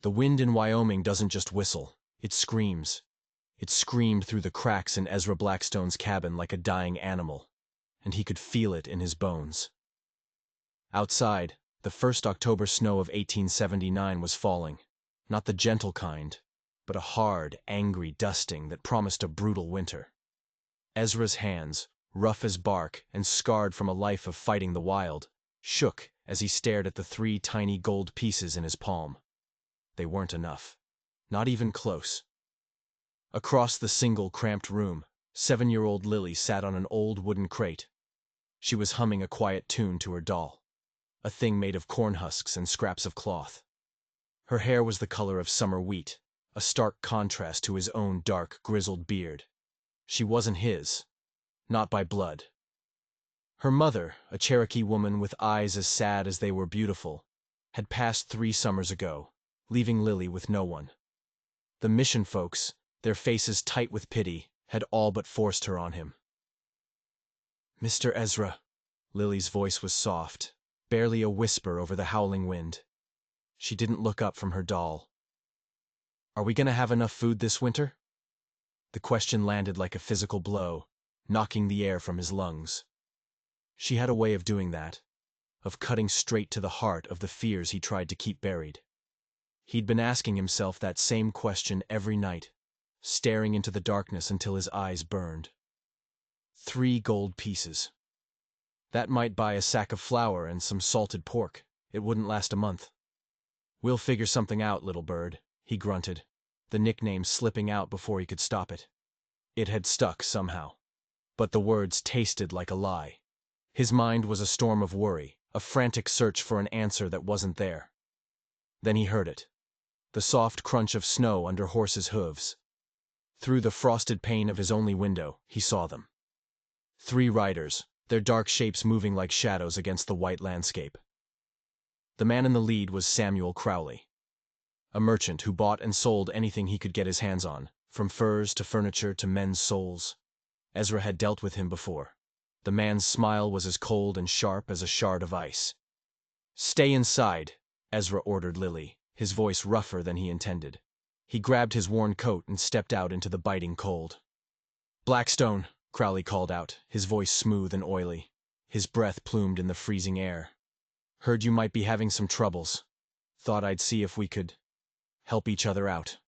The wind in Wyoming doesn't just whistle, it screams. It screamed through the cracks in Ezra Blackstone's cabin like a dying animal, and he could feel it in his bones. Outside, the first October snow of 1879 was falling, not the gentle kind, but a hard, angry dusting that promised a brutal winter. Ezra's hands, rough as bark and scarred from a life of fighting the wild, shook as he stared at the 3 tiny gold pieces in his palm. They weren't enough. Not even close. Across the single, cramped room, 7-year-old Lily sat on an old wooden crate. She was humming a quiet tune to her doll, a thing made of corn husks and scraps of cloth. Her hair was the color of summer wheat, a stark contrast to his own dark, grizzled beard. She wasn't his. Not by blood. Her mother, a Cherokee woman with eyes as sad as they were beautiful, had passed 3 summers ago, leaving Lily with no one. The mission folks, their faces tight with pity, had all but forced her on him. "Mr. Ezra," Lily's voice was soft, barely a whisper over the howling wind. She didn't look up from her doll. "Are we going to have enough food this winter?" The question landed like a physical blow, knocking the air from his lungs. She had a way of doing that, of cutting straight to the heart of the fears he tried to keep buried. He'd been asking himself that same question every night, staring into the darkness until his eyes burned. 3 gold pieces. That might buy a sack of flour and some salted pork. It wouldn't last a month. "We'll figure something out, little bird," he grunted, the nickname slipping out before he could stop it. It had stuck somehow. But the words tasted like a lie. His mind was a storm of worry, a frantic search for an answer that wasn't there. Then he heard it. The soft crunch of snow under horses' hooves. Through the frosted pane of his only window, he saw them. 3 riders, their dark shapes moving like shadows against the white landscape. The man in the lead was Samuel Crowley, a merchant who bought and sold anything he could get his hands on, from furs to furniture to men's souls. Ezra had dealt with him before. The man's smile was as cold and sharp as a shard of ice. "Stay inside," Ezra ordered Lily, his voice rougher than he intended. He grabbed his worn coat and stepped out into the biting cold. "Blackstone," Crowley called out, his voice smooth and oily, his breath plumed in the freezing air. "Heard you might be having some troubles. Thought I'd see if we could help each other out."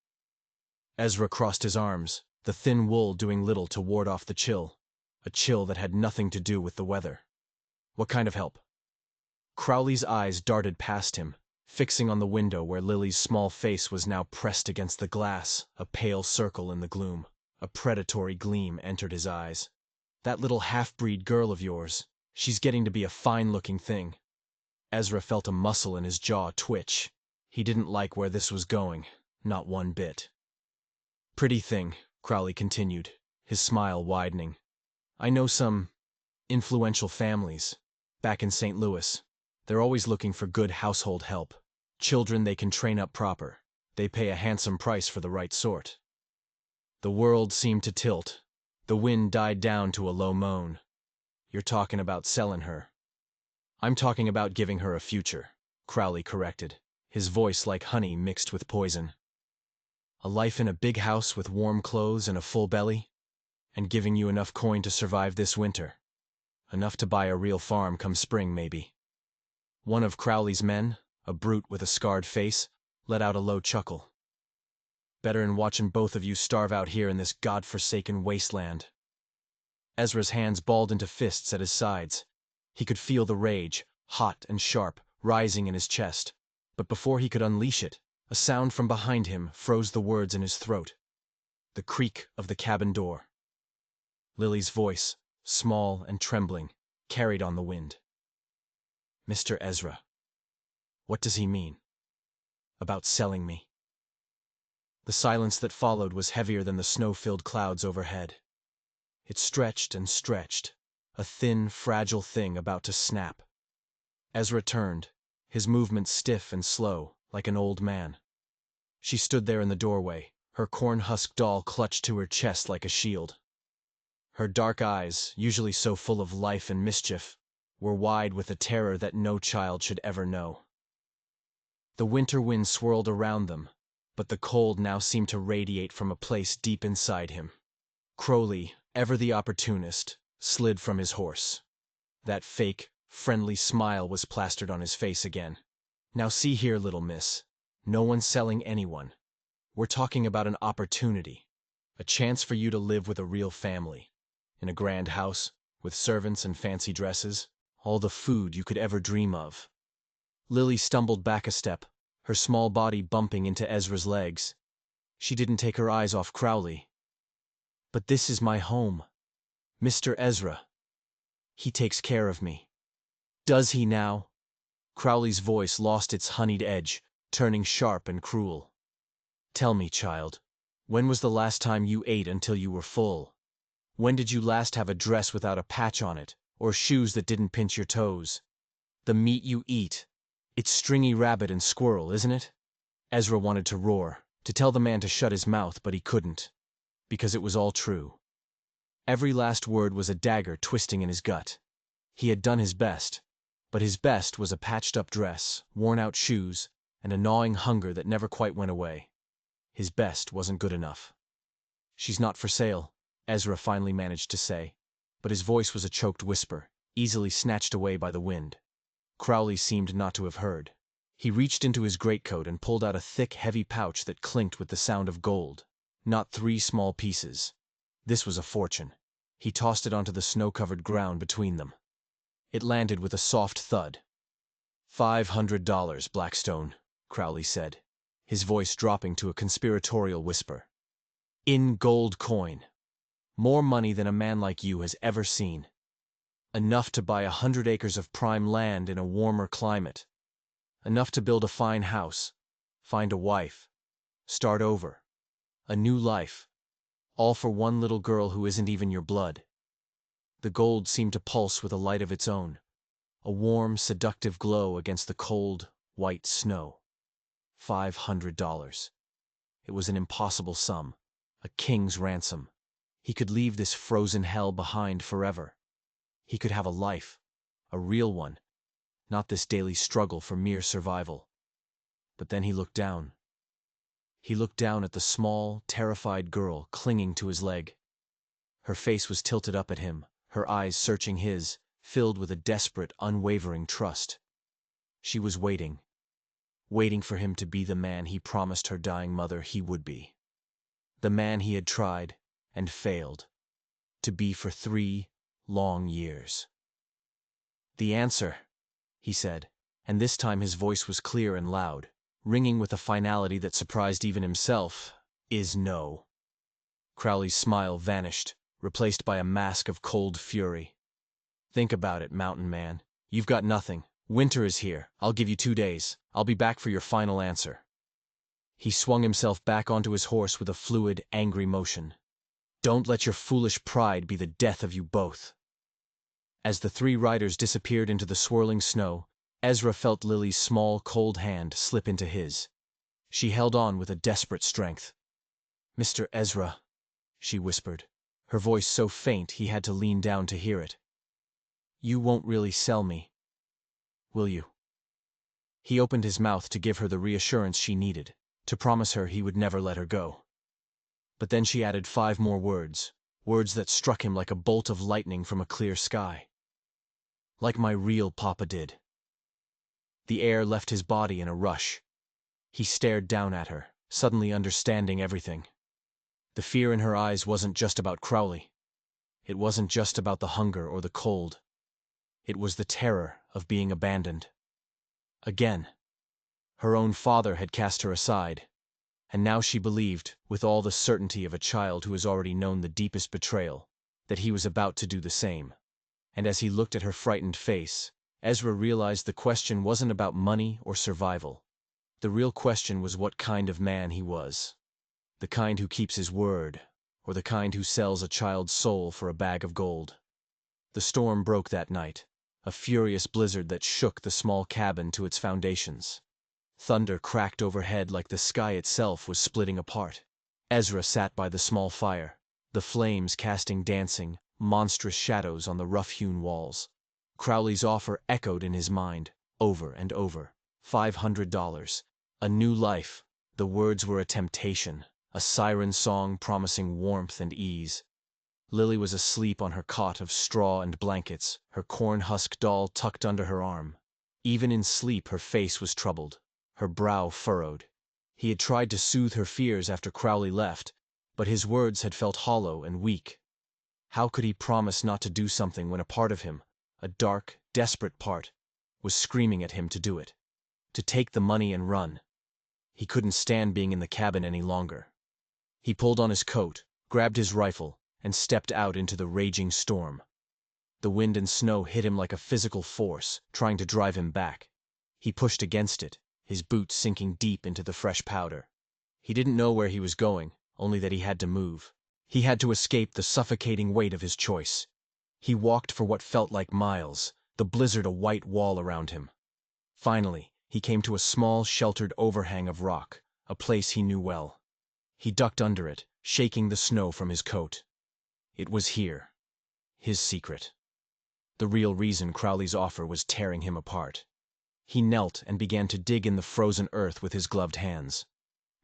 Ezra crossed his arms, the thin wool doing little to ward off the chill, a chill that had nothing to do with the weather. "What kind of help?" Crowley's eyes darted past him, fixing on the window where Lily's small face was now pressed against the glass, a pale circle in the gloom. A predatory gleam entered his eyes. "That little half-breed girl of yours, she's getting to be a fine-looking thing." Ezra felt a muscle in his jaw twitch. He didn't like where this was going, not one bit. "Pretty thing," Crowley continued, his smile widening. "I know some influential families back in St. Louis. They're always looking for good household help. Children they can train up proper. They pay a handsome price for the right sort." The world seemed to tilt. The wind died down to a low moan. "You're talking about selling her." "I'm talking about giving her a future," Crowley corrected, his voice like honey mixed with poison. "A life in a big house with warm clothes and a full belly, and giving you enough coin to survive this winter. Enough to buy a real farm come spring, maybe." One of Crowley's men, a brute with a scarred face, let out a low chuckle. "Better'n watching both of you starve out here in this god-forsaken wasteland." Ezra's hands balled into fists at his sides. He could feel the rage, hot and sharp, rising in his chest. But before he could unleash it, a sound from behind him froze the words in his throat. The creak of the cabin door. Lily's voice, small and trembling, carried on the wind. "Mr. Ezra, what does he mean? About selling me?" The silence that followed was heavier than the snow-filled clouds overhead. It stretched and stretched, a thin, fragile thing about to snap. Ezra turned, his movements stiff and slow, like an old man. She stood there in the doorway, her corn-husk doll clutched to her chest like a shield. Her dark eyes, usually so full of life and mischief, were wide with a terror that no child should ever know. The winter wind swirled around them, but the cold now seemed to radiate from a place deep inside him. Crowley, ever the opportunist, slid from his horse. That fake, friendly smile was plastered on his face again. Now see here, little miss. No one's selling anyone. We're talking about an opportunity. A chance for you to live with a real family. In a grand house, with servants and fancy dresses. All the food you could ever dream of. Lily stumbled back a step, her small body bumping into Ezra's legs. She didn't take her eyes off Crowley. But this is my home. Mr. Ezra. He takes care of me. Does he now? Crowley's voice lost its honeyed edge, turning sharp and cruel. Tell me, child, when was the last time you ate until you were full? When did you last have a dress without a patch on it, or shoes that didn't pinch your toes? The meat you eat, it's stringy rabbit and squirrel, isn't it? Ezra wanted to roar, to tell the man to shut his mouth, but he couldn't, because it was all true. Every last word was a dagger twisting in his gut. He had done his best, but his best was a patched-up dress, worn-out shoes, and a gnawing hunger that never quite went away. His best wasn't good enough. She's not for sale, Ezra finally managed to say, but his voice was a choked whisper, easily snatched away by the wind. Crowley seemed not to have heard. He reached into his greatcoat and pulled out a thick, heavy pouch that clinked with the sound of gold. Not 3 small pieces. This was a fortune. He tossed it onto the snow-covered ground between them. It landed with a soft thud. $500, Blackstone, Crowley said, his voice dropping to a conspiratorial whisper. In gold coin. More money than a man like you has ever seen. Enough to buy 100 acres of prime land in a warmer climate. Enough to build a fine house, find a wife, start over. A new life. All for one little girl who isn't even your blood. The gold seemed to pulse with a light of its own, a warm, seductive glow against the cold, white snow. $500. It was an impossible sum, a king's ransom. He could leave this frozen hell behind forever. He could have a life, a real one, not this daily struggle for mere survival. But then he looked down. He looked down at the small, terrified girl clinging to his leg. Her face was tilted up at him, her eyes searching his, filled with a desperate, unwavering trust. She was waiting for him to be the man he promised her dying mother he would be. The man he had tried, and failed, to be for 3 long years. The answer, he said, and this time his voice was clear and loud, ringing with a finality that surprised even himself, is no. Crowley's smile vanished, replaced by a mask of cold fury. Think about it, mountain man. You've got nothing. Winter is here. I'll give you 2 days. I'll be back for your final answer. He swung himself back onto his horse with a fluid, angry motion. Don't let your foolish pride be the death of you both. As the 3 riders disappeared into the swirling snow, Ezra felt Lily's small, cold hand slip into his. She held on with a desperate strength. Mr. Ezra, she whispered, her voice so faint he had to lean down to hear it. You won't really sell me, will you? He opened his mouth to give her the reassurance she needed, to promise her he would never let her go. But then she added 5 more words, words that struck him like a bolt of lightning from a clear sky. Like my real papa did. The air left his body in a rush. He stared down at her, suddenly understanding everything. The fear in her eyes wasn't just about Crowley. It wasn't just about the hunger or the cold. It was the terror of being abandoned. Again. Her own father had cast her aside, and now she believed, with all the certainty of a child who has already known the deepest betrayal, that he was about to do the same. And as he looked at her frightened face, Ezra realized the question wasn't about money or survival. The real question was what kind of man he was. The kind who keeps his word, or the kind who sells a child's soul for a bag of gold. The storm broke that night, a furious blizzard that shook the small cabin to its foundations. Thunder cracked overhead like the sky itself was splitting apart. Ezra sat by the small fire, the flames casting dancing, monstrous shadows on the rough-hewn walls. Crowley's offer echoed in his mind, over and over. $500. A new life. The words were a temptation, a siren song promising warmth and ease. Lily was asleep on her cot of straw and blankets, her corn-husk doll tucked under her arm. Even in sleep her face was troubled, her brow furrowed. He had tried to soothe her fears after Crowley left, but his words had felt hollow and weak. How could he promise not to do something when a part of him, a dark, desperate part, was screaming at him to do it? To take the money and run. He couldn't stand being in the cabin any longer. He pulled on his coat, grabbed his rifle, and stepped out into the raging storm. The wind and snow hit him like a physical force, trying to drive him back. He pushed against it, his boots sinking deep into the fresh powder. He didn't know where he was going, only that he had to move. He had to escape the suffocating weight of his choice. He walked for what felt like miles, the blizzard a white wall around him. Finally, he came to a small, sheltered overhang of rock, a place he knew well. He ducked under it, shaking the snow from his coat. It was here. His secret. The real reason Crowley's offer was tearing him apart. He knelt and began to dig in the frozen earth with his gloved hands.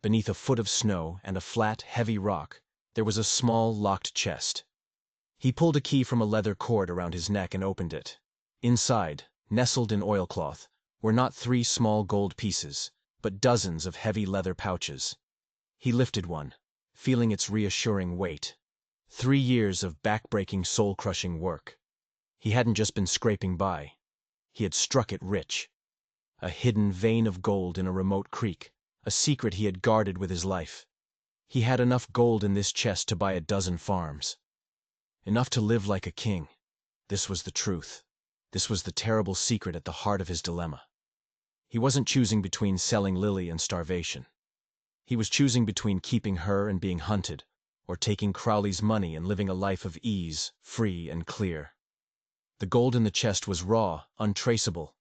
Beneath a foot of snow and a flat, heavy rock, there was a small, locked chest. He pulled a key from a leather cord around his neck and opened it. Inside, nestled in oilcloth, were not 3 small gold pieces, but dozens of heavy leather pouches. He lifted one, feeling its reassuring weight. 3 years of back-breaking, soul-crushing work. He hadn't just been scraping by. He had struck it rich. A hidden vein of gold in a remote creek, a secret he had guarded with his life. He had enough gold in this chest to buy a dozen farms. Enough to live like a king. This was the truth. This was the terrible secret at the heart of his dilemma. He wasn't choosing between selling Lily and starvation. He was choosing between keeping her and being hunted, or taking Crowley's money and living a life of ease, free and clear. The gold in the chest was raw, untraceable.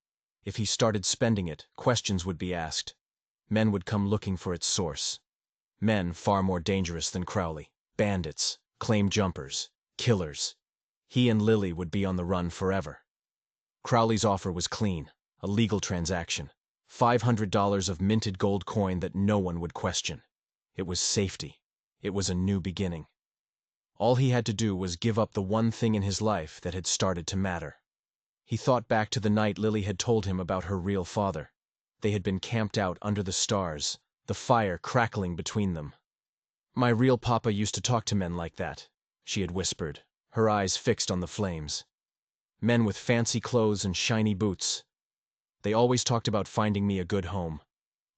If he started spending it, questions would be asked. Men would come looking for its source. Men far more dangerous than Crowley. Bandits, claim jumpers, killers. He and Lily would be on the run forever. Crowley's offer was clean, a legal transaction. $500 of minted gold coin that no one would question. It was safety. It was a new beginning. All he had to do was give up the one thing in his life that had started to matter. He thought back to the night Lily had told him about her real father. They had been camped out under the stars, the fire crackling between them. "My real papa used to talk to men like that," she had whispered, her eyes fixed on the flames. Men with fancy clothes and shiny boots. They always talked about finding me a good home,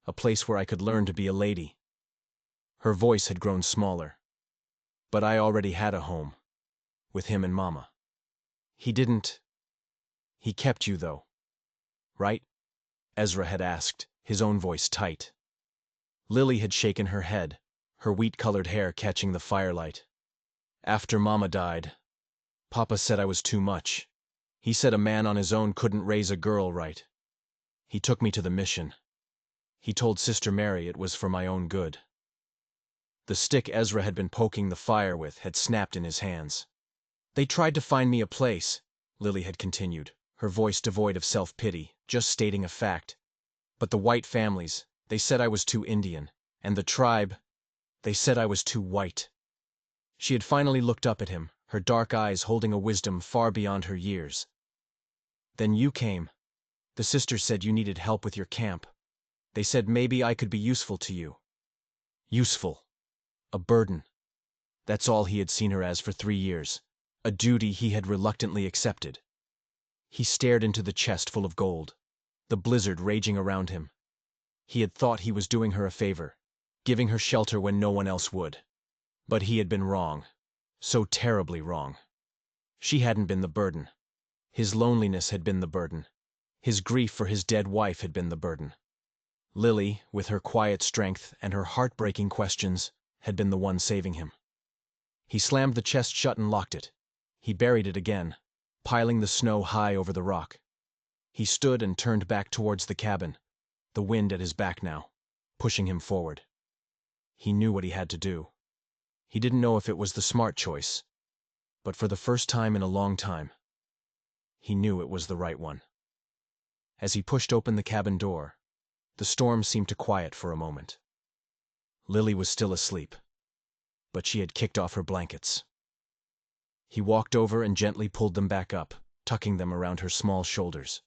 a place where I could learn to be a lady. Her voice had grown smaller. But I already had a home, with him and Mama. He kept you, though, right? Ezra had asked, his own voice tight. Lily had shaken her head, her wheat-colored hair catching the firelight. "After Mama died, Papa said I was too much. He said a man on his own couldn't raise a girl right. He took me to the mission. He told Sister Mary it was for my own good." The stick Ezra had been poking the fire with had snapped in his hands. "They tried to find me a place," Lily had continued, her voice devoid of self-pity, just stating a fact. "But the white families, they said I was too Indian. And the tribe, they said I was too white." She had finally looked up at him, her dark eyes holding a wisdom far beyond her years. "Then you came. The sisters said you needed help with your camp. They said maybe I could be useful to you." Useful. A burden. That's all he had seen her as for 3 years. A duty he had reluctantly accepted. He stared into the chest full of gold, the blizzard raging around him. He had thought he was doing her a favor, giving her shelter when no one else would. But he had been wrong. So terribly wrong. She hadn't been the burden. His loneliness had been the burden. His grief for his dead wife had been the burden. Lily, with her quiet strength and her heartbreaking questions, had been the one saving him. He slammed the chest shut and locked it. He buried it again, piling the snow high over the rock. He stood and turned back towards the cabin, the wind at his back now, pushing him forward. He knew what he had to do. He didn't know if it was the smart choice, but for the first time in a long time, he knew it was the right one. As he pushed open the cabin door, The storm seemed to quiet for a moment. Lily was still asleep, but she had kicked off her blankets. He walked over and gently pulled them back up, tucking them around her small shoulders.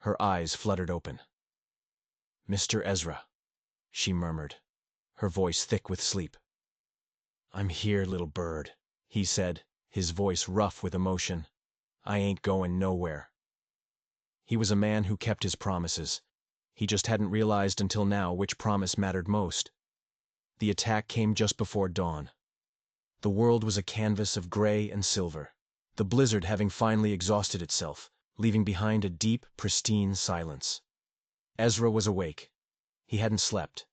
Her eyes fluttered open. "Mr. Ezra," she murmured, her voice thick with sleep. "I'm here, little bird," he said, his voice rough with emotion. "I ain't going nowhere." He was a man who kept his promises. He just hadn't realized until now which promise mattered most. The attack came just before dawn. The world was a canvas of gray and silver, the blizzard having finally exhausted itself, leaving behind a deep, pristine silence. Ezra was awake. He hadn't slept.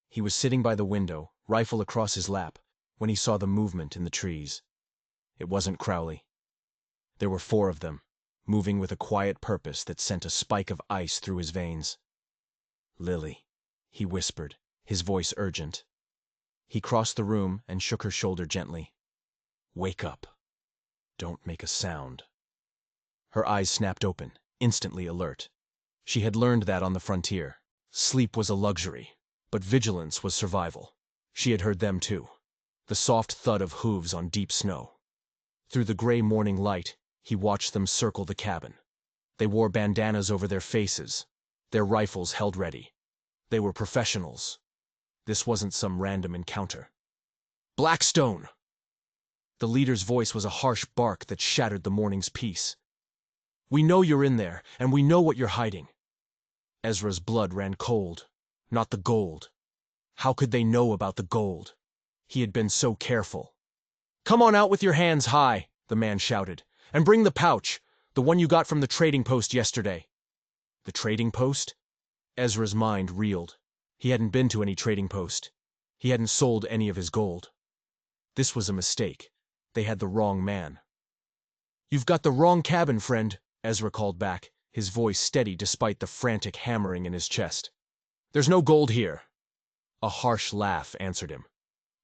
He was sitting by the window, rifle across his lap, when he saw the movement in the trees. It wasn't Crowley. There were 4 of them, moving with a quiet purpose that sent a spike of ice through his veins. "Lily," he whispered, his voice urgent. He crossed the room and shook her shoulder gently. "Wake up. Don't make a sound." Her eyes snapped open, instantly alert. She had learned that on the frontier. Sleep was a luxury, but vigilance was survival. She had heard them too. The soft thud of hooves on deep snow. Through the gray morning light, he watched them circle the cabin. They wore bandanas over their faces, their rifles held ready. They were professionals. This wasn't some random encounter. "Blackstone!" The leader's voice was a harsh bark that shattered the morning's peace. "We know you're in there, and we know what you're hiding." Ezra's blood ran cold. Not the gold. How could they know about the gold? He had been so careful. "Come on out with your hands high," the man shouted, "and bring the pouch, the one you got from the trading post yesterday." The trading post? Ezra's mind reeled. He hadn't been to any trading post. He hadn't sold any of his gold. This was a mistake. They had the wrong man. "You've got the wrong cabin, friend," Ezra called back, his voice steady despite the frantic hammering in his chest. "There's no gold here." A harsh laugh answered him.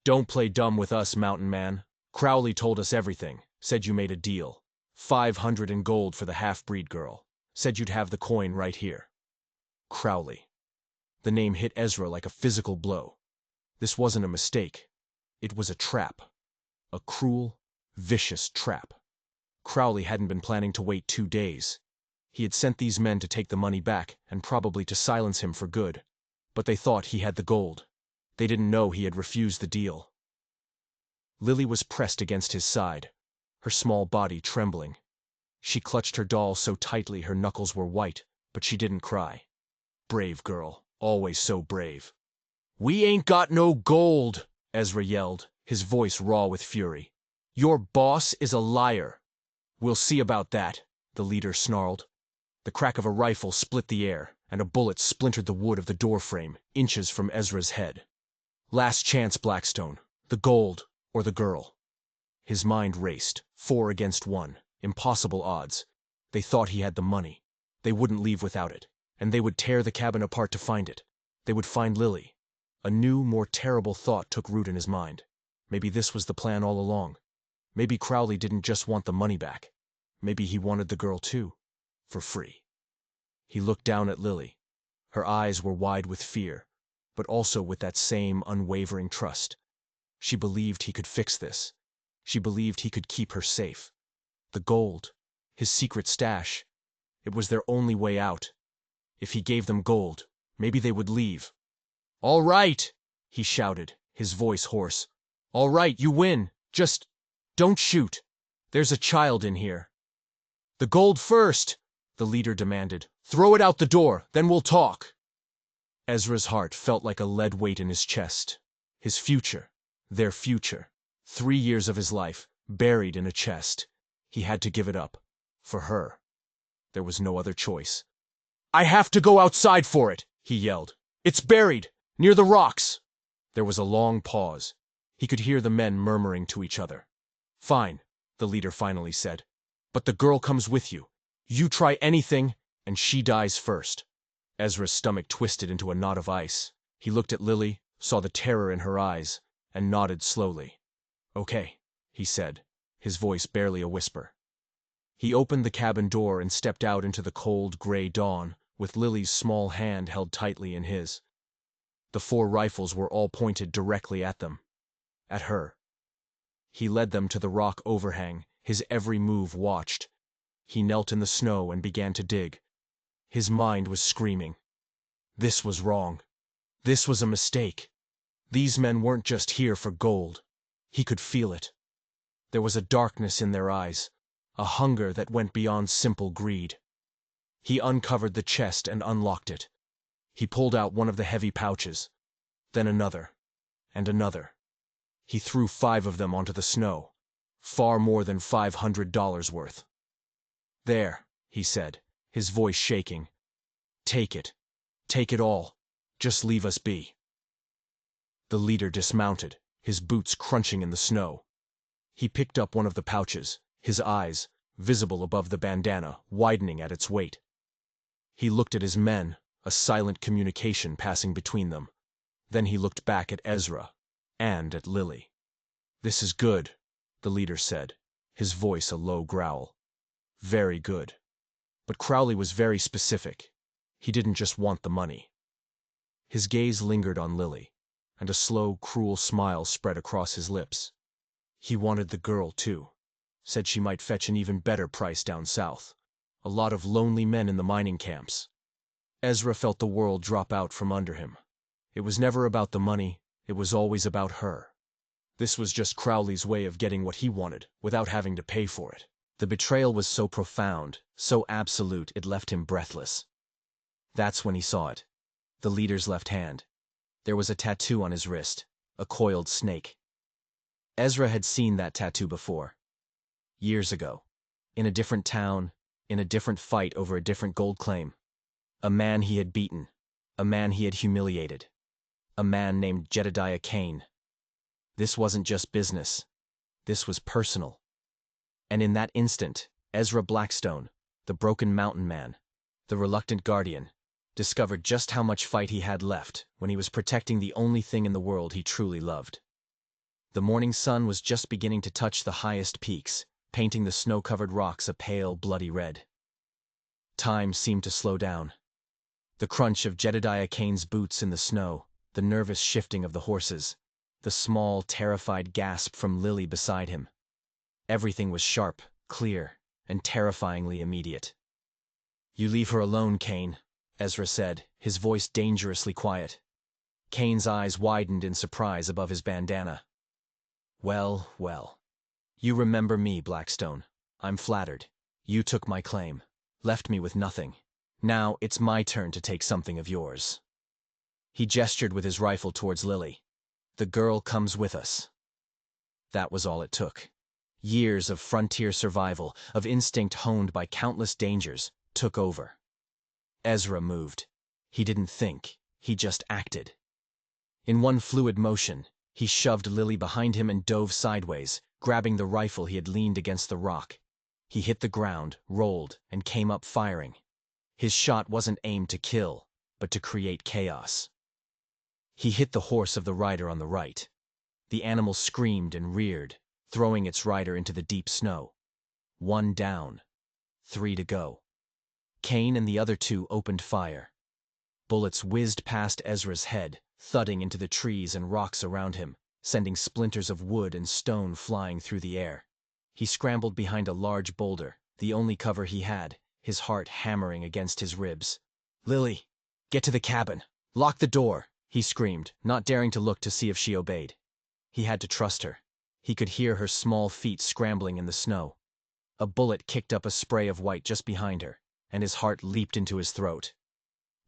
"Don't play dumb with us, mountain man. Crowley told us everything, said you made a deal. 500 in gold for the half-breed girl. Said you'd have the coin right here." Crowley. The name hit Ezra like a physical blow. This wasn't a mistake. It was a trap. A cruel, vicious trap. Crowley hadn't been planning to wait 2 days. He had sent these men to take the money back, and probably to silence him for good. But they thought he had the gold. They didn't know he had refused the deal. Lily was pressed against his side, her small body trembling. She clutched her doll so tightly her knuckles were white, but she didn't cry. Brave girl, always so brave. "We ain't got no gold," Ezra yelled, his voice raw with fury. "Your boss is a liar." "We'll see about that," the leader snarled. The crack of a rifle split the air, and a bullet splintered the wood of the doorframe, inches from Ezra's head. Last chance, Blackstone. The gold, or the girl. His mind raced. 4 against 1. Impossible odds. They thought he had the money. They wouldn't leave without it. And they would tear the cabin apart to find it. They would find Lily. A new, more terrible thought took root in his mind. Maybe this was the plan all along. Maybe Crowley didn't just want the money back. Maybe he wanted the girl too. For free. He looked down at Lily. Her eyes were wide with fear, but also with that same unwavering trust. She believed he could fix this. She believed he could keep her safe. The gold, his secret stash, it was their only way out. If he gave them gold, maybe they would leave. "All right," he shouted, his voice hoarse. "All right, you win. Just don't shoot. There's a child in here." "The gold first," the leader demanded. "Throw it out the door, then we'll talk." Ezra's heart felt like a lead weight in his chest. His future, their future, 3 years of his life, buried in a chest. He had to give it up. For her. There was no other choice. "I have to go outside for it," he yelled. "It's buried, near the rocks." There was a long pause. He could hear the men murmuring to each other. "Fine," the leader finally said. "But the girl comes with you. You try anything, and she dies first." Ezra's stomach twisted into a knot of ice. He looked at Lily, saw the terror in her eyes, and nodded slowly. "Okay," he said, his voice barely a whisper. He opened the cabin door and stepped out into the cold, gray dawn, with Lily's small hand held tightly in his. The 4 rifles were all pointed directly at them. At her. He led them to the rock overhang, his every move watched. He knelt in the snow and began to dig. His mind was screaming. This was wrong. This was a mistake. These men weren't just here for gold. He could feel it. There was a darkness in their eyes, a hunger that went beyond simple greed. He uncovered the chest and unlocked it. He pulled out one of the heavy pouches, then another, and another. He threw 5 of them onto the snow, far more than $500 worth. "There," he said, his voice shaking. "Take it. Take it all. Just leave us be." The leader dismounted, his boots crunching in the snow. He picked up one of the pouches, his eyes, visible above the bandana, widening at its weight. He looked at his men, a silent communication passing between them. Then he looked back at Ezra, and at Lily. "This is good," the leader said, his voice a low growl. "Very good." But Crowley was very specific. He didn't just want the money. His gaze lingered on Lily, and a slow, cruel smile spread across his lips. He wanted the girl, too. Said she might fetch an even better price down south. A lot of lonely men in the mining camps. Ezra felt the world drop out from under him. It was never about the money, it was always about her. This was just Crowley's way of getting what he wanted, without having to pay for it. The betrayal was so profound, so absolute, it left him breathless. That's when he saw it. The leader's left hand. There was a tattoo on his wrist, a coiled snake. Ezra had seen that tattoo before. Years ago. In a different town, in a different fight over a different gold claim. A man he had beaten. A man he had humiliated. A man named Jedediah Kane. This wasn't just business. This was personal. And in that instant, Ezra Blackstone, the broken mountain man, the reluctant guardian, discovered just how much fight he had left when he was protecting the only thing in the world he truly loved. The morning sun was just beginning to touch the highest peaks, painting the snow-covered rocks a pale, bloody red. Time seemed to slow down. The crunch of Jedediah Kane's boots in the snow, the nervous shifting of the horses, the small, terrified gasp from Lily beside him. Everything was sharp, clear, and terrifyingly immediate. "You leave her alone, Kane," Ezra said, his voice dangerously quiet. Kane's eyes widened in surprise above his bandana. "Well, well. You remember me, Blackstone. I'm flattered. You took my claim, left me with nothing. Now it's my turn to take something of yours." He gestured with his rifle towards Lily. "The girl comes with us." That was all it took. Years of frontier survival, of instinct honed by countless dangers, took over. Ezra moved. He didn't think, he just acted. In one fluid motion, he shoved Lily behind him and dove sideways, grabbing the rifle he had leaned against the rock. He hit the ground, rolled, and came up firing. His shot wasn't aimed to kill, but to create chaos. He hit the horse of the rider on the right. The animal screamed and reared, throwing its rider into the deep snow. 1 down. 3 to go. Kane and the other 2 opened fire. Bullets whizzed past Ezra's head, thudding into the trees and rocks around him, sending splinters of wood and stone flying through the air. He scrambled behind a large boulder, the only cover he had, his heart hammering against his ribs. "Lily, get to the cabin. Lock the door," he screamed, not daring to look to see if she obeyed. He had to trust her. He could hear her small feet scrambling in the snow. A bullet kicked up a spray of white just behind her, and his heart leaped into his throat.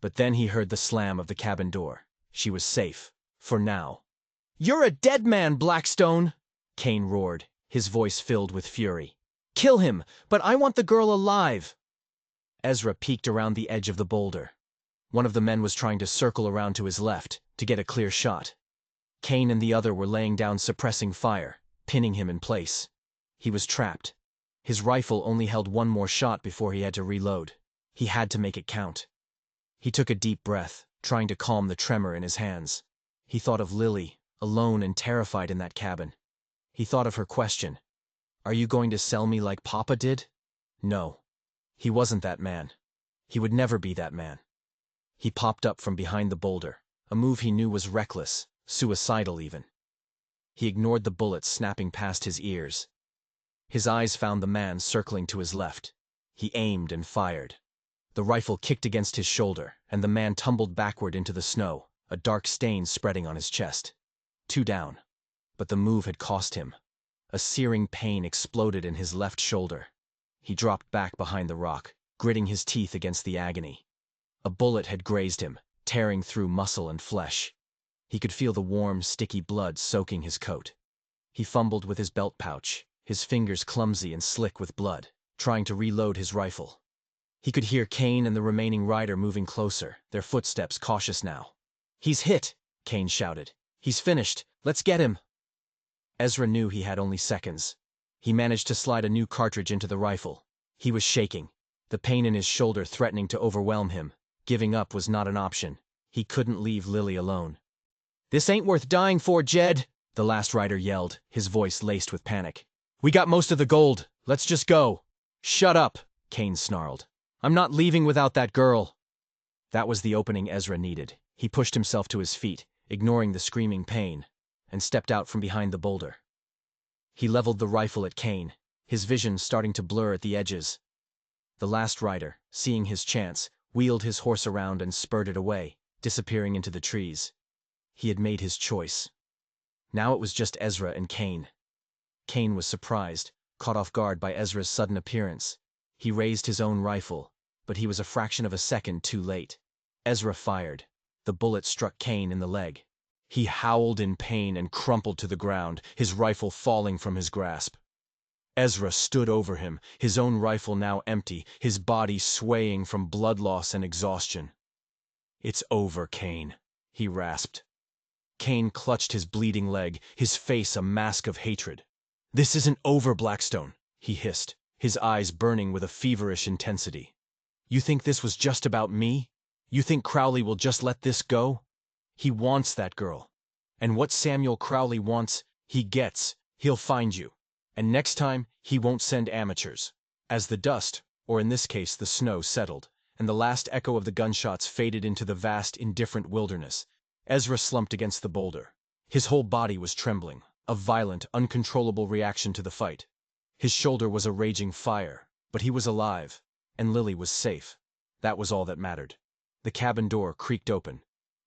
But then he heard the slam of the cabin door. She was safe, for now. "You're a dead man, Blackstone!" Kane roared, his voice filled with fury. "Kill him, but I want the girl alive!" Ezra peeked around the edge of the boulder. One of the men was trying to circle around to his left, to get a clear shot. Kane and the other were laying down suppressing fire, pinning him in place. He was trapped. His rifle only held 1 more shot before he had to reload. He had to make it count. He took a deep breath, trying to calm the tremor in his hands. He thought of Lily, alone and terrified in that cabin. He thought of her question. "Are you going to sell me like Papa did?" No. He wasn't that man. He would never be that man. He popped up from behind the boulder, a move he knew was reckless, suicidal even. He ignored the bullets snapping past his ears. His eyes found the man circling to his left. He aimed and fired. The rifle kicked against his shoulder, and the man tumbled backward into the snow, a dark stain spreading on his chest. 2 down. But the move had cost him. A searing pain exploded in his left shoulder. He dropped back behind the rock, gritting his teeth against the agony. A bullet had grazed him, tearing through muscle and flesh. He could feel the warm, sticky blood soaking his coat. He fumbled with his belt pouch, his fingers clumsy and slick with blood, trying to reload his rifle. He could hear Kane and the remaining rider moving closer, their footsteps cautious now. "He's hit!" Kane shouted. "He's finished! Let's get him!" Ezra knew he had only seconds. He managed to slide a new cartridge into the rifle. He was shaking, the pain in his shoulder threatening to overwhelm him. Giving up was not an option. He couldn't leave Lily alone. "This ain't worth dying for, Jed!" the last rider yelled, his voice laced with panic. "We got most of the gold. Let's just go." "Shut up," Kane snarled. "I'm not leaving without that girl." That was the opening Ezra needed. He pushed himself to his feet, ignoring the screaming pain, and stepped out from behind the boulder. He leveled the rifle at Kane, his vision starting to blur at the edges. The last rider, seeing his chance, wheeled his horse around and spurted away, disappearing into the trees. He had made his choice. Now it was just Ezra and Kane. Kane was surprised, caught off guard by Ezra's sudden appearance. He raised his own rifle, but he was a fraction of a second too late. Ezra fired. The bullet struck Kane in the leg. He howled in pain and crumpled to the ground, his rifle falling from his grasp. Ezra stood over him, his own rifle now empty, his body swaying from blood loss and exhaustion. "It's over, Kane," he rasped. Kane clutched his bleeding leg, his face a mask of hatred. "This isn't over, Blackstone," he hissed, his eyes burning with a feverish intensity. "You think this was just about me? You think Crowley will just let this go? He wants that girl. And what Samuel Crowley wants, he gets. He'll find you. And next time, he won't send amateurs." As the dust, or in this case the snow, settled, and the last echo of the gunshots faded into the vast, indifferent wilderness, Ezra slumped against the boulder. His whole body was trembling, a violent, uncontrollable reaction to the fight. His shoulder was a raging fire, but he was alive, and Lily was safe. That was all that mattered. The cabin door creaked open.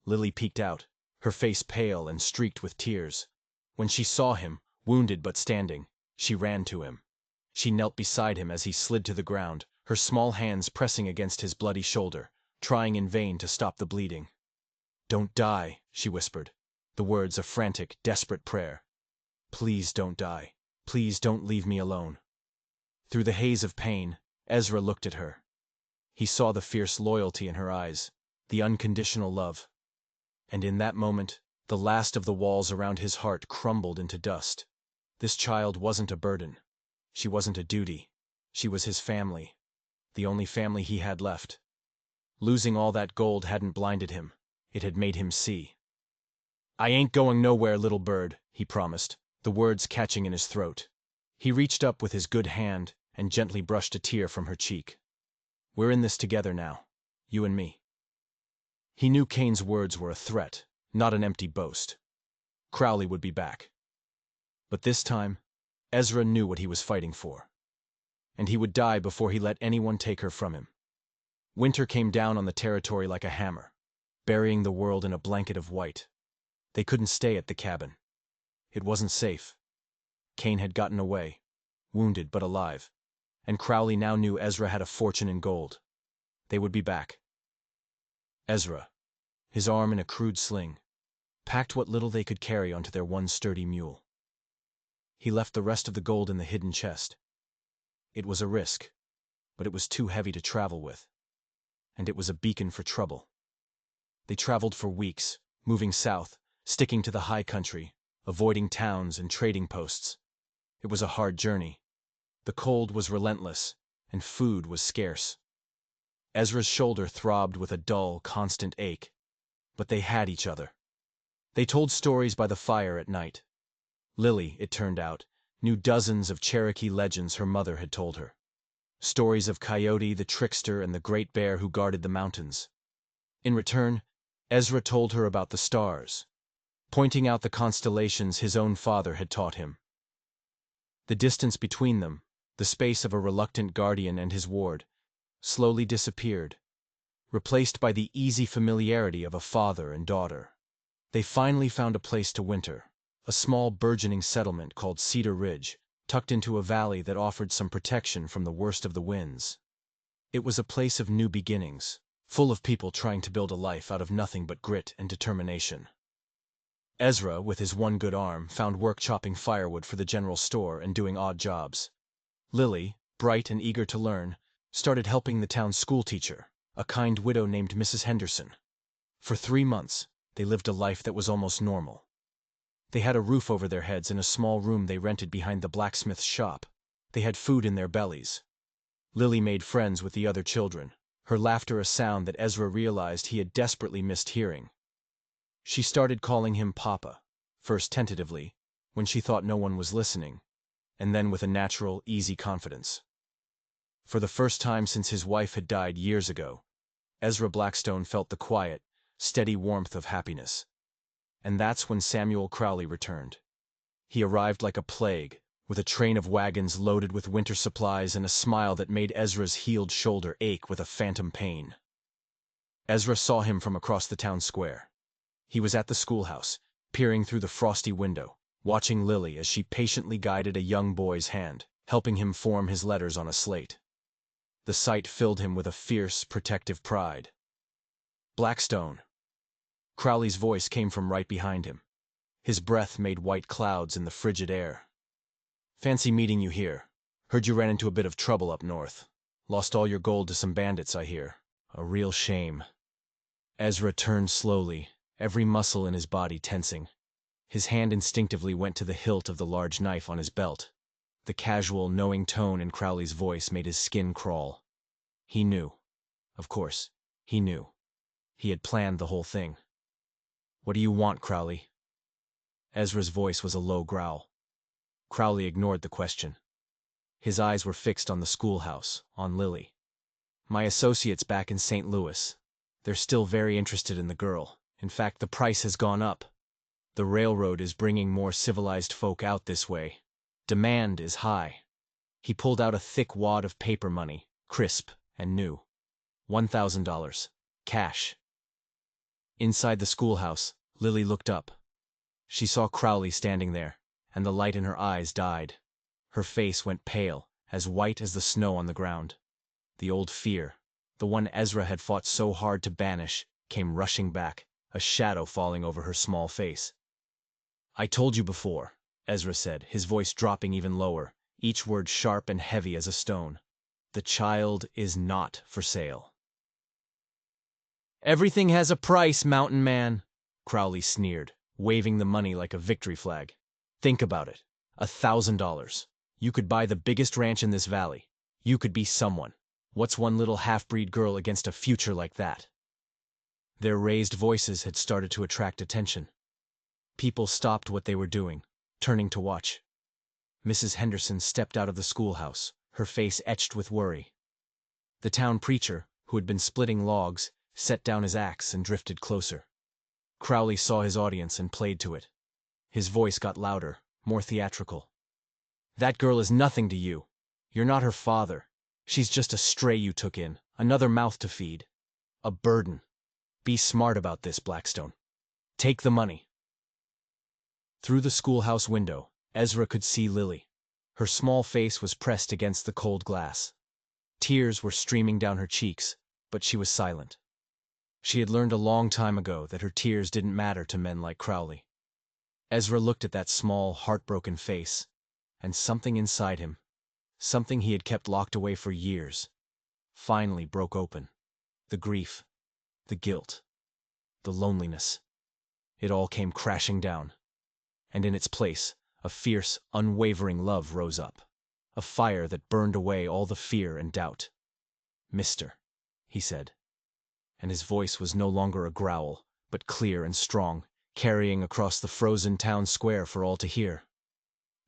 Lily peeked out, her face pale and streaked with tears. When she saw him, wounded but standing, she ran to him. She knelt beside him as he slid to the ground, her small hands pressing against his bloody shoulder, trying in vain to stop the bleeding. "Don't die," she whispered, the words a frantic, desperate prayer. "Please don't die. Please don't leave me alone." Through the haze of pain, Ezra looked at her. He saw the fierce loyalty in her eyes, the unconditional love. And in that moment, the last of the walls around his heart crumbled into dust. This child wasn't a burden. She wasn't a duty. She was his family, the only family he had left. Losing all that gold hadn't blinded him. It had made him see. "I ain't going nowhere, little bird," he promised, the words catching in his throat. He reached up with his good hand and gently brushed a tear from her cheek. "We're in this together now, you and me." He knew Kane's words were a threat, not an empty boast. Crowley would be back. But this time, Ezra knew what he was fighting for. And he would die before he let anyone take her from him. Winter came down on the territory like a hammer, burying the world in a blanket of white. They couldn't stay at the cabin. It wasn't safe. Kane had gotten away, wounded but alive, and Crowley now knew Ezra had a fortune in gold. They would be back. Ezra, his arm in a crude sling, packed what little they could carry onto their one sturdy mule. He left the rest of the gold in the hidden chest. It was a risk, but it was too heavy to travel with. And it was a beacon for trouble. They traveled for weeks, moving south, sticking to the high country, avoiding towns and trading posts. It was a hard journey. The cold was relentless, and food was scarce. Ezra's shoulder throbbed with a dull, constant ache. But they had each other. They told stories by the fire at night. Lily, it turned out, knew dozens of Cherokee legends her mother had told her. Stories of Coyote the trickster and the great bear who guarded the mountains. In return, Ezra told her about the stars, pointing out the constellations his own father had taught him. The distance between them, the space of a reluctant guardian and his ward, slowly disappeared, replaced by the easy familiarity of a father and daughter. They finally found a place to winter, a small burgeoning settlement called Cedar Ridge, tucked into a valley that offered some protection from the worst of the winds. It was a place of new beginnings, full of people trying to build a life out of nothing but grit and determination. Ezra, with his one good arm, found work chopping firewood for the general store and doing odd jobs. Lily, bright and eager to learn, started helping the town's schoolteacher, a kind widow named Mrs. Henderson. For 3 months, they lived a life that was almost normal. They had a roof over their heads in a small room they rented behind the blacksmith's shop. They had food in their bellies. Lily made friends with the other children, her laughter a sound that Ezra realized he had desperately missed hearing. She started calling him Papa, first tentatively, when she thought no one was listening, and then with a natural, easy confidence. For the first time since his wife had died years ago, Ezra Blackstone felt the quiet, steady warmth of happiness. And that's when Samuel Crowley returned. He arrived like a plague, with a train of wagons loaded with winter supplies and a smile that made Ezra's healed shoulder ache with a phantom pain. Ezra saw him from across the town square. He was at the schoolhouse, peering through the frosty window, watching Lily as she patiently guided a young boy's hand, helping him form his letters on a slate. The sight filled him with a fierce, protective pride. "Blackstone." Crowley's voice came from right behind him. His breath made white clouds in the frigid air. "Fancy meeting you here. Heard you ran into a bit of trouble up north. Lost all your gold to some bandits, I hear. A real shame." Ezra turned slowly, every muscle in his body tensing. His hand instinctively went to the hilt of the large knife on his belt. The casual, knowing tone in Crowley's voice made his skin crawl. He knew. Of course, he knew. He had planned the whole thing. "What do you want, Crowley?" Ezra's voice was a low growl. Crowley ignored the question. His eyes were fixed on the schoolhouse, on Lily. "My associates back in St. Louis. They're still very interested in the girl. In fact, the price has gone up. The railroad is bringing more civilized folk out this way. Demand is high." He pulled out a thick wad of paper money, crisp and new. $1,000. Cash. Inside the schoolhouse, Lily looked up. She saw Crowley standing there, and the light in her eyes died. Her face went pale, as white as the snow on the ground. The old fear, the one Ezra had fought so hard to banish, came rushing back, a shadow falling over her small face. "I told you before," Ezra said, his voice dropping even lower, each word sharp and heavy as a stone. "The child is not for sale." "Everything has a price, mountain man," Crowley sneered, waving the money like a victory flag. "Think about it. $1,000. You could buy the biggest ranch in this valley. You could be someone. What's one little half-breed girl against a future like that?" Their raised voices had started to attract attention. People stopped what they were doing, turning to watch. Mrs. Henderson stepped out of the schoolhouse, her face etched with worry. The town preacher, who had been splitting logs, set down his axe and drifted closer. Crowley saw his audience and played to it. His voice got louder, more theatrical. "That girl is nothing to you. You're not her father. She's just a stray you took in, another mouth to feed. A burden. Be smart about this, Blackstone. Take the money." Through the schoolhouse window, Ezra could see Lily. Her small face was pressed against the cold glass. Tears were streaming down her cheeks, but she was silent. She had learned a long time ago that her tears didn't matter to men like Crowley. Ezra looked at that small, heartbroken face, and something inside him, something he had kept locked away for years, finally broke open. The grief, the guilt, the loneliness. It all came crashing down. And in its place, a fierce, unwavering love rose up. A fire that burned away all the fear and doubt. "Mister," he said. And his voice was no longer a growl, but clear and strong, carrying across the frozen town square for all to hear.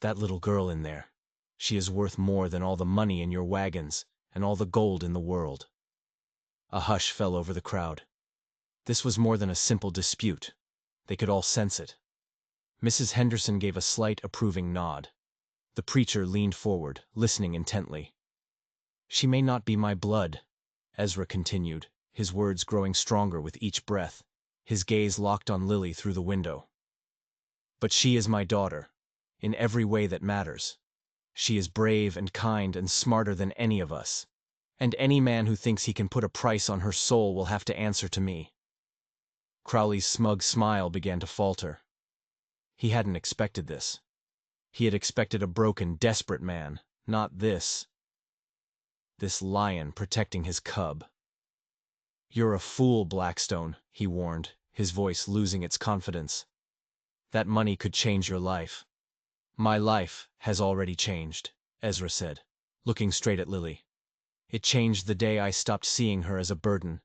"That little girl in there, she is worth more than all the money in your wagons, and all the gold in the world. A hush fell over the crowd. This was more than a simple dispute. They could all sense it. Mrs. Henderson gave a slight, approving nod. The preacher leaned forward, listening intently. "She may not be my blood," Ezra continued, his words growing stronger with each breath, his gaze locked on Lily through the window. "But she is my daughter, in every way that matters. She is brave and kind and smarter than any of us, and any man who thinks he can put a price on her soul will have to answer to me." Crowley's smug smile began to falter. He hadn't expected this. He had expected a broken, desperate man, not this. This lion protecting his cub. "You're a fool, Blackstone," he warned, his voice losing its confidence. "That money could change your life." "My life has already changed," Ezra said, looking straight at Lily. "It changed the day I stopped seeing her as a burden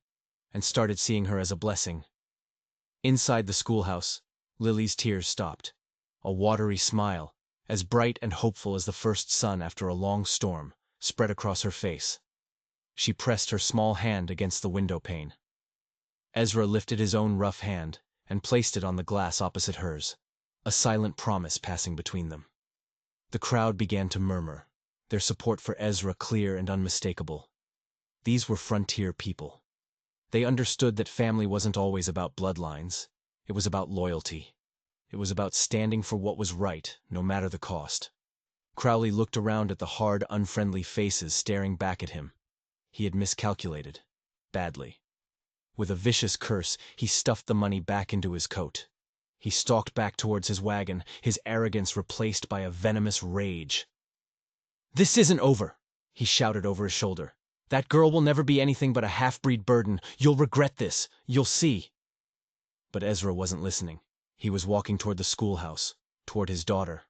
and started seeing her as a blessing." Inside the schoolhouse, Lily's tears stopped. A watery smile, as bright and hopeful as the first sun after a long storm, spread across her face. She pressed her small hand against the window pane. Ezra lifted his own rough hand and placed it on the glass opposite hers, a silent promise passing between them. The crowd began to murmur, their support for Ezra clear and unmistakable. These were frontier people. They understood that family wasn't always about bloodlines. It was about loyalty. It was about standing for what was right, no matter the cost. Crowley looked around at the hard, unfriendly faces staring back at him. He had miscalculated. Badly. With a vicious curse, he stuffed the money back into his coat. He stalked back towards his wagon, his arrogance replaced by a venomous rage. "This isn't over," he shouted over his shoulder. "That girl will never be anything but a half-breed burden. You'll regret this. You'll see." But Ezra wasn't listening. He was walking toward the schoolhouse, toward his daughter.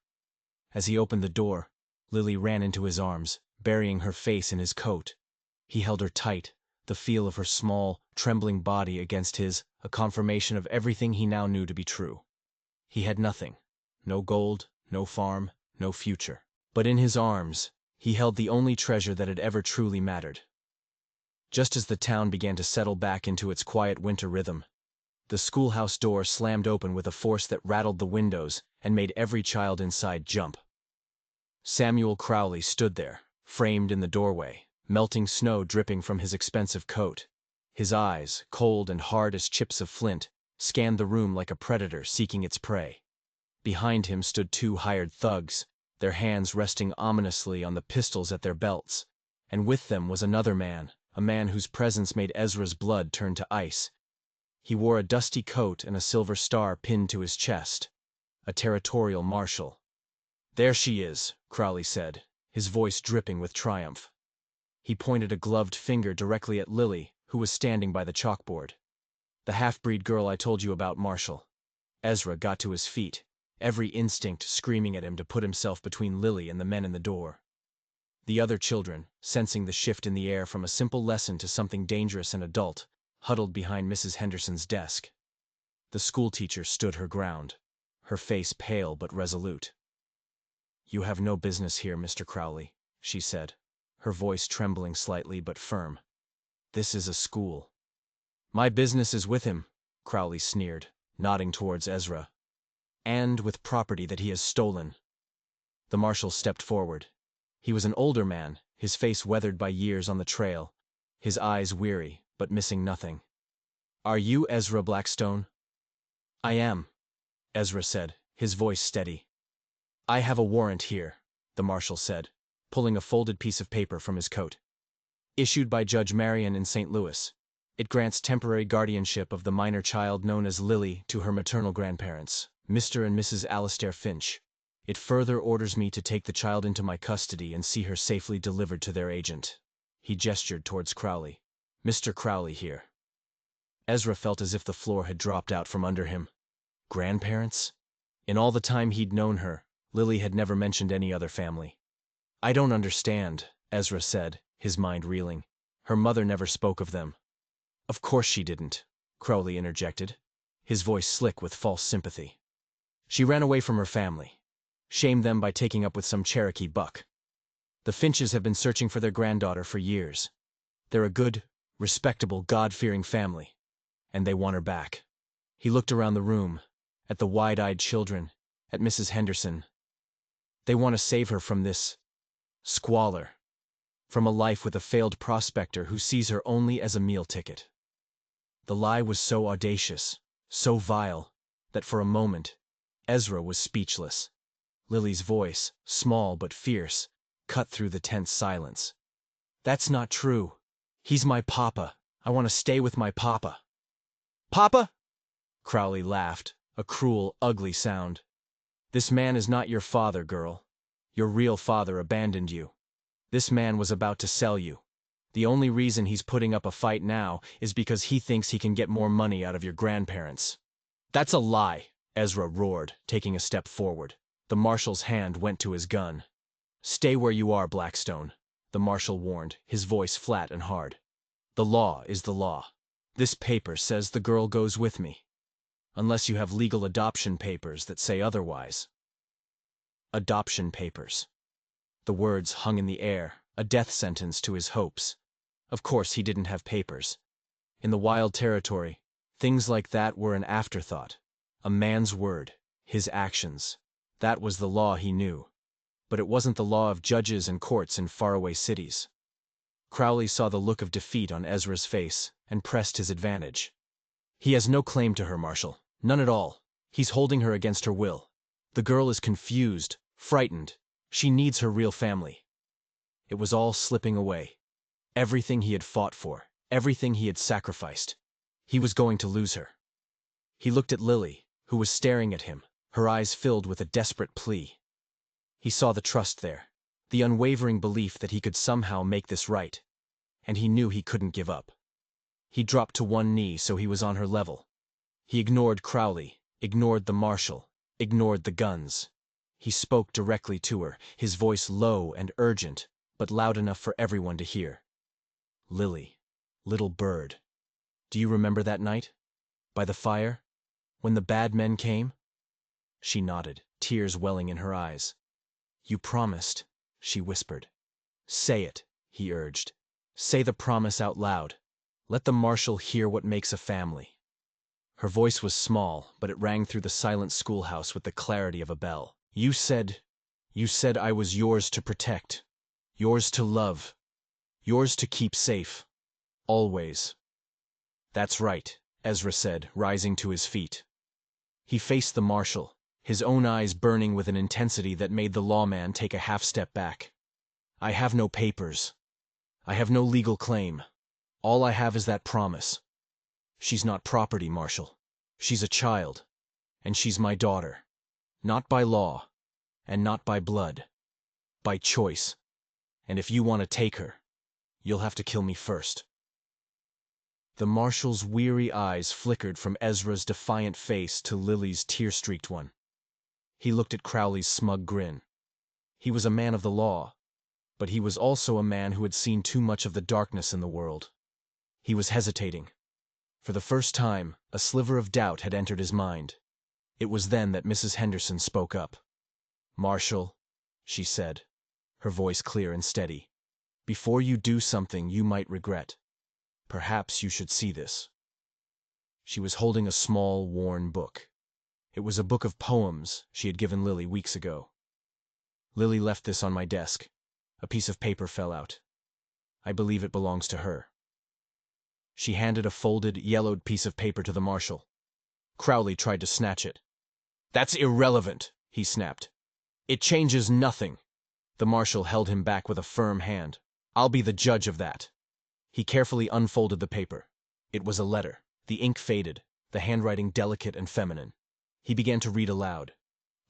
As he opened the door, Lily ran into his arms, burying her face in his coat. He held her tight, the feel of her small, trembling body against his, a confirmation of everything he now knew to be true. He had nothing. No gold, no farm, no future. But in his arms, he held the only treasure that had ever truly mattered. Just as the town began to settle back into its quiet winter rhythm, the schoolhouse door slammed open with a force that rattled the windows and made every child inside jump. Samuel Crowley stood there, framed in the doorway, melting snow dripping from his expensive coat. His eyes, cold and hard as chips of flint, scanned the room like a predator seeking its prey. Behind him stood two hired thugs, their hands resting ominously on the pistols at their belts, and with them was another man, a man whose presence made Ezra's blood turn to ice. He wore a dusty coat and a silver star pinned to his chest. A territorial marshal. "There she is," Crowley said, his voice dripping with triumph. He pointed a gloved finger directly at Lily, who was standing by the chalkboard. "The half-breed girl I told you about, Marshal." Ezra got to his feet, every instinct screaming at him to put himself between Lily and the men in the door. The other children, sensing the shift in the air from a simple lesson to something dangerous and adult, huddled behind Mrs. Henderson's desk. The schoolteacher stood her ground, her face pale but resolute. "You have no business here, Mr. Crowley," she said, her voice trembling slightly but firm. "This is a school." "My business is with him," Crowley sneered, nodding towards Ezra. "And with property that he has stolen." The marshal stepped forward. He was an older man, his face weathered by years on the trail, his eyes weary, but missing nothing. "Are you Ezra Blackstone?" "I am," Ezra said, his voice steady. "I have a warrant here," the marshal said, pulling a folded piece of paper from his coat. "Issued by Judge Marion in St. Louis. It grants temporary guardianship of the minor child known as Lily to her maternal grandparents, Mr. and Mrs. Alastair Finch. It further orders me to take the child into my custody and see her safely delivered to their agent." He gestured towards Crowley. "Mr. Crowley here." Ezra felt as if the floor had dropped out from under him. Grandparents? In all the time he'd known her, Lily had never mentioned any other family. "I don't understand," Ezra said, his mind reeling. "Her mother never spoke of them." "Of course she didn't," Crowley interjected, his voice slick with false sympathy. "She ran away from her family. Shamed them by taking up with some Cherokee buck." The Finches have been searching for their granddaughter for years. They're a good, respectable, God-fearing family, and they want her back. He looked around the room, at the wide-eyed children, at Mrs. Henderson. They want to save her from this squalor, from a life with a failed prospector who sees her only as a meal ticket. The lie was so audacious, so vile, that for a moment, Ezra was speechless. Lily's voice, small but fierce, cut through the tense silence. "That's not true. He's my papa. I want to stay with my papa." "Papa?" Crowley laughed, a cruel, ugly sound. "This man is not your father, girl. Your real father abandoned you. This man was about to sell you. The only reason he's putting up a fight now is because he thinks he can get more money out of your grandparents." "That's a lie," Ezra roared, taking a step forward. The marshal's hand went to his gun. "Stay where you are, Blackstone," the marshal warned, his voice flat and hard. "The law is the law. This paper says the girl goes with me. Unless you have legal adoption papers that say otherwise." Adoption papers. The words hung in the air, a death sentence to his hopes. Of course he didn't have papers. In the wild territory, things like that were an afterthought. A man's word, his actions. That was the law he knew. But it wasn't the law of judges and courts in faraway cities. Crowley saw the look of defeat on Ezra's face and pressed his advantage. "He has no claim to her, Marshal. None at all. He's holding her against her will. The girl is confused, frightened. She needs her real family." It was all slipping away. Everything he had fought for, everything he had sacrificed. He was going to lose her. He looked at Lily, who was staring at him, her eyes filled with a desperate plea. He saw the trust there, the unwavering belief that he could somehow make this right, and he knew he couldn't give up. He dropped to one knee so he was on her level. He ignored Crowley, ignored the marshal, ignored the guns. He spoke directly to her, his voice low and urgent, but loud enough for everyone to hear. "Lily, little bird, do you remember that night? By the fire? When the bad men came?" She nodded, tears welling in her eyes. "You promised," she whispered. "Say it," he urged. "Say the promise out loud. Let the marshal hear what makes a family." Her voice was small, but it rang through the silent schoolhouse with the clarity of a bell. You said I was yours to protect, yours to love, yours to keep safe. Always." "That's right," Ezra said, rising to his feet. He faced the marshal, his own eyes burning with an intensity that made the lawman take a half step back. "I have no papers. I have no legal claim. All I have is that promise. She's not property, Marshal. She's a child, and she's my daughter. Not by law, and not by blood. By choice. And if you want to take her, you'll have to kill me first." The marshal's weary eyes flickered from Ezra's defiant face to Lily's tear-streaked one. He looked at Crowley's smug grin. He was a man of the law, but he was also a man who had seen too much of the darkness in the world. He was hesitating. For the first time, a sliver of doubt had entered his mind. It was then that Mrs. Henderson spoke up. "Marshal," she said, her voice clear and steady, "before you do something you might regret, perhaps you should see this." She was holding a small, worn book. It was a book of poems she had given Lily weeks ago. "Lily left this on my desk. A piece of paper fell out. I believe it belongs to her." She handed a folded, yellowed piece of paper to the marshal. Crowley tried to snatch it. "That's irrelevant," he snapped. "It changes nothing." The marshal held him back with a firm hand. "I'll be the judge of that." He carefully unfolded the paper. It was a letter. The ink faded, the handwriting delicate and feminine. He began to read aloud.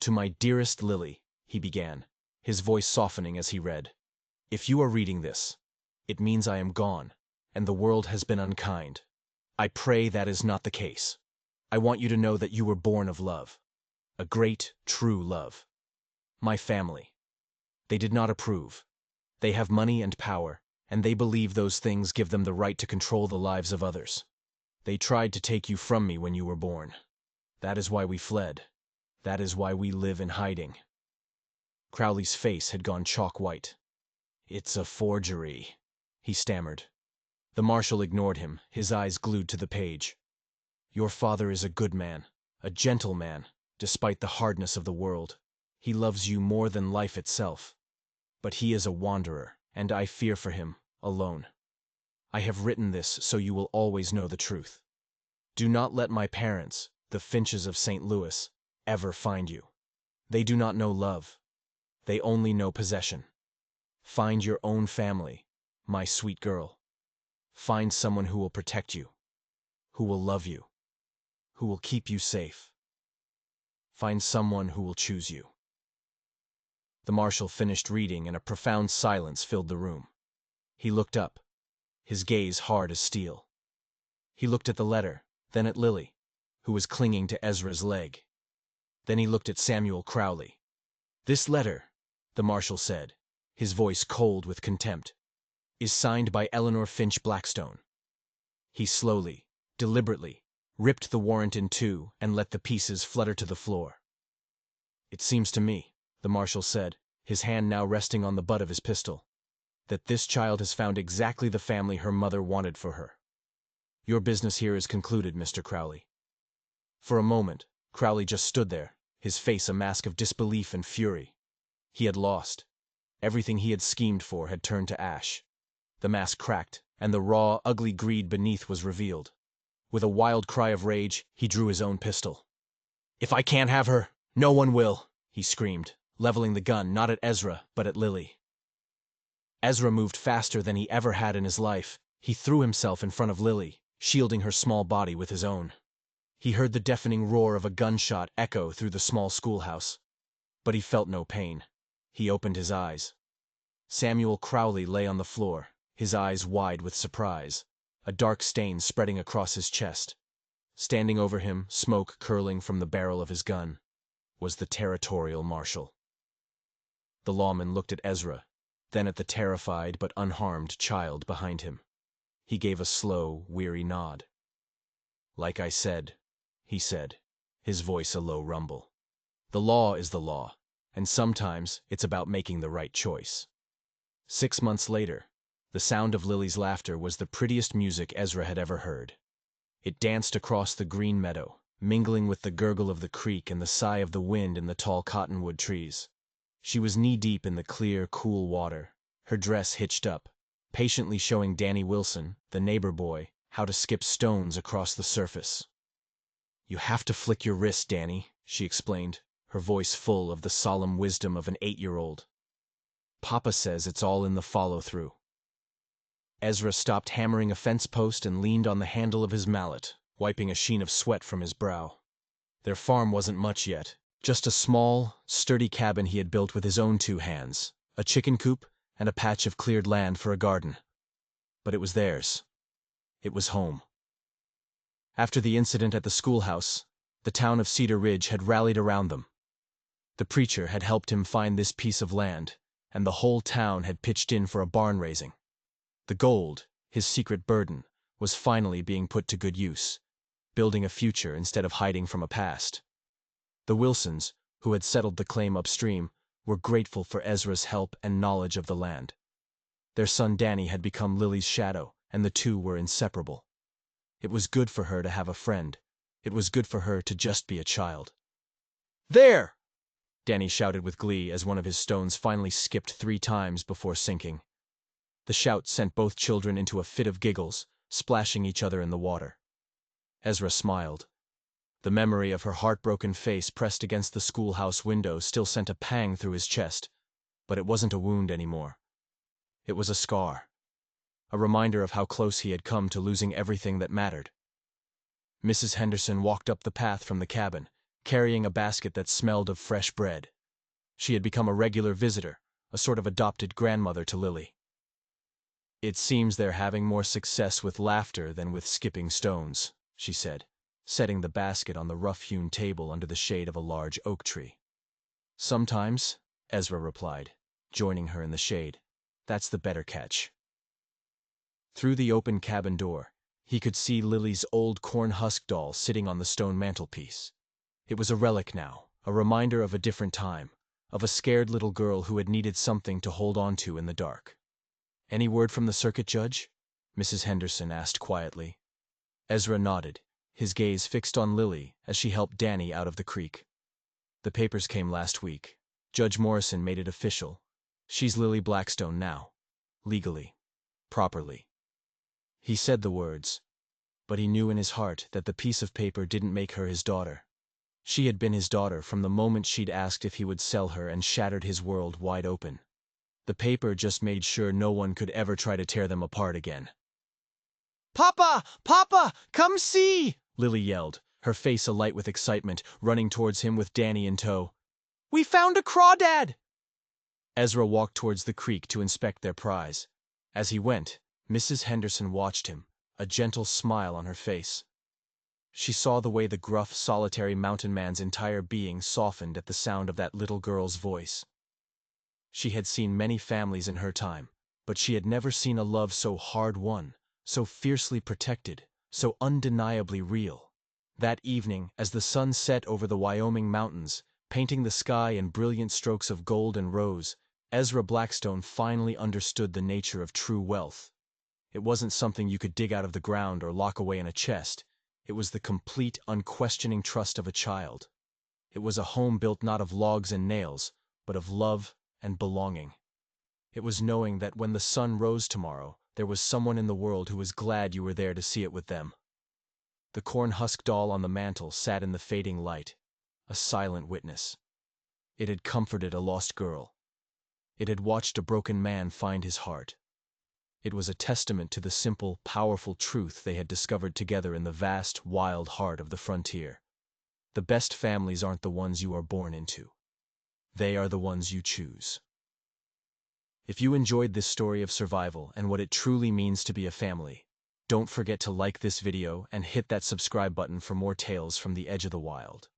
"To my dearest Lily," he began, his voice softening as he read. "If you are reading this, it means I am gone, and the world has been unkind. I pray that is not the case. I want you to know that you were born of love. A great, true love. My family. They did not approve. They have money and power, and they believe those things give them the right to control the lives of others. They tried to take you from me when you were born. That is why we fled. That is why we live in hiding." Crowley's face had gone chalk white. "It's a forgery," he stammered. The marshal ignored him, his eyes glued to the page. "Your father is a good man, a gentle man, despite the hardness of the world. He loves you more than life itself. But he is a wanderer, and I fear for him, alone. I have written this so you will always know the truth. Do not let my parents, the Finches of St. Louis, ever find you. They do not know love. They only know possession. Find your own family, my sweet girl. Find someone who will protect you, who will love you, who will keep you safe. Find someone who will choose you." The marshal finished reading, and a profound silence filled the room. He looked up, his gaze hard as steel. He looked at the letter, then at Lily, who was clinging to Ezra's leg. Then he looked at Samuel Crowley. "This letter," the marshal said, his voice cold with contempt, "is signed by Eleanor Finch Blackstone." He slowly, deliberately, ripped the warrant in two and let the pieces flutter to the floor. "It seems to me," the marshal said, his hand now resting on the butt of his pistol, "that this child has found exactly the family her mother wanted for her. Your business here is concluded, Mr. Crowley." For a moment, Crowley just stood there, his face a mask of disbelief and fury. He had lost. Everything he had schemed for had turned to ash. The mask cracked, and the raw, ugly greed beneath was revealed. With a wild cry of rage, he drew his own pistol. "If I can't have her, no one will," he screamed, leveling the gun not at Ezra, but at Lily. Ezra moved faster than he ever had in his life. He threw himself in front of Lily, shielding her small body with his own. He heard the deafening roar of a gunshot echo through the small schoolhouse. But he felt no pain. He opened his eyes. Samuel Crowley lay on the floor, his eyes wide with surprise, a dark stain spreading across his chest. Standing over him, smoke curling from the barrel of his gun, was the territorial marshal. The lawman looked at Ezra, then at the terrified but unharmed child behind him. He gave a slow, weary nod. "Like I said," he said, his voice a low rumble, "the law is the law, and sometimes it's about making the right choice." 6 months later, the sound of Lily's laughter was the prettiest music Ezra had ever heard. It danced across the green meadow, mingling with the gurgle of the creek and the sigh of the wind in the tall cottonwood trees. She was knee-deep in the clear, cool water, her dress hitched up, patiently showing Danny Wilson, the neighbor boy, how to skip stones across the surface. "You have to flick your wrist, Danny," she explained, her voice full of the solemn wisdom of an 8-year-old. "Papa says it's all in the follow-through." Ezra stopped hammering a fence post and leaned on the handle of his mallet, wiping a sheen of sweat from his brow. Their farm wasn't much yet, just a small, sturdy cabin he had built with his own 2 hands, a chicken coop and a patch of cleared land for a garden. But it was theirs. It was home. After the incident at the schoolhouse, the town of Cedar Ridge had rallied around them. The preacher had helped him find this piece of land, and the whole town had pitched in for a barn raising. The gold, his secret burden, was finally being put to good use, building a future instead of hiding from a past. The Wilsons, who had settled the claim upstream, were grateful for Ezra's help and knowledge of the land. Their son Danny had become Lily's shadow, and the two were inseparable. It was good for her to have a friend. It was good for her to just be a child. "There!" Danny shouted with glee as one of his stones finally skipped 3 times before sinking. The shout sent both children into a fit of giggles, splashing each other in the water. Ezra smiled. The memory of her heartbroken face pressed against the schoolhouse window still sent a pang through his chest, but it wasn't a wound anymore. It was a scar, a reminder of how close he had come to losing everything that mattered. Mrs. Henderson walked up the path from the cabin, carrying a basket that smelled of fresh bread. She had become a regular visitor, a sort of adopted grandmother to Lily. "It seems they're having more success with laughter than with skipping stones," she said, setting the basket on the rough-hewn table under the shade of a large oak tree. "Sometimes," Ezra replied, joining her in the shade. "That's the better catch." Through the open cabin door, he could see Lily's old corn-husk doll sitting on the stone mantelpiece. It was a relic now, a reminder of a different time, of a scared little girl who had needed something to hold on to in the dark. "Any word from the circuit judge?" Mrs. Henderson asked quietly. Ezra nodded, his gaze fixed on Lily as she helped Danny out of the creek. "The papers came last week. Judge Morrison made it official. She's Lily Blackstone now. Legally. Properly." He said the words, but he knew in his heart that the piece of paper didn't make her his daughter. She had been his daughter from the moment she'd asked if he would sell her and shattered his world wide open. The paper just made sure no one could ever try to tear them apart again. "Papa! Papa! Come see!" Lily yelled, her face alight with excitement, running towards him with Danny in tow. "We found a crawdad!" Ezra walked towards the creek to inspect their prize. As he went, Mrs. Henderson watched him, a gentle smile on her face. She saw the way the gruff, solitary mountain man's entire being softened at the sound of that little girl's voice. She had seen many families in her time, but she had never seen a love so hard-won, so fiercely protected, so undeniably real. That evening, as the sun set over the Wyoming mountains, painting the sky in brilliant strokes of gold and rose, Ezra Blackstone finally understood the nature of true wealth. It wasn't something you could dig out of the ground or lock away in a chest. It was the complete, unquestioning trust of a child. It was a home built not of logs and nails, but of love and belonging. It was knowing that when the sun rose tomorrow, there was someone in the world who was glad you were there to see it with them. The corn-husk doll on the mantel sat in the fading light, a silent witness. It had comforted a lost girl. It had watched a broken man find his heart. It was a testament to the simple, powerful truth they had discovered together in the vast, wild heart of the frontier. The best families aren't the ones you are born into. They are the ones you choose. If you enjoyed this story of survival and what it truly means to be a family, don't forget to like this video and hit that subscribe button for more tales from the edge of the wild.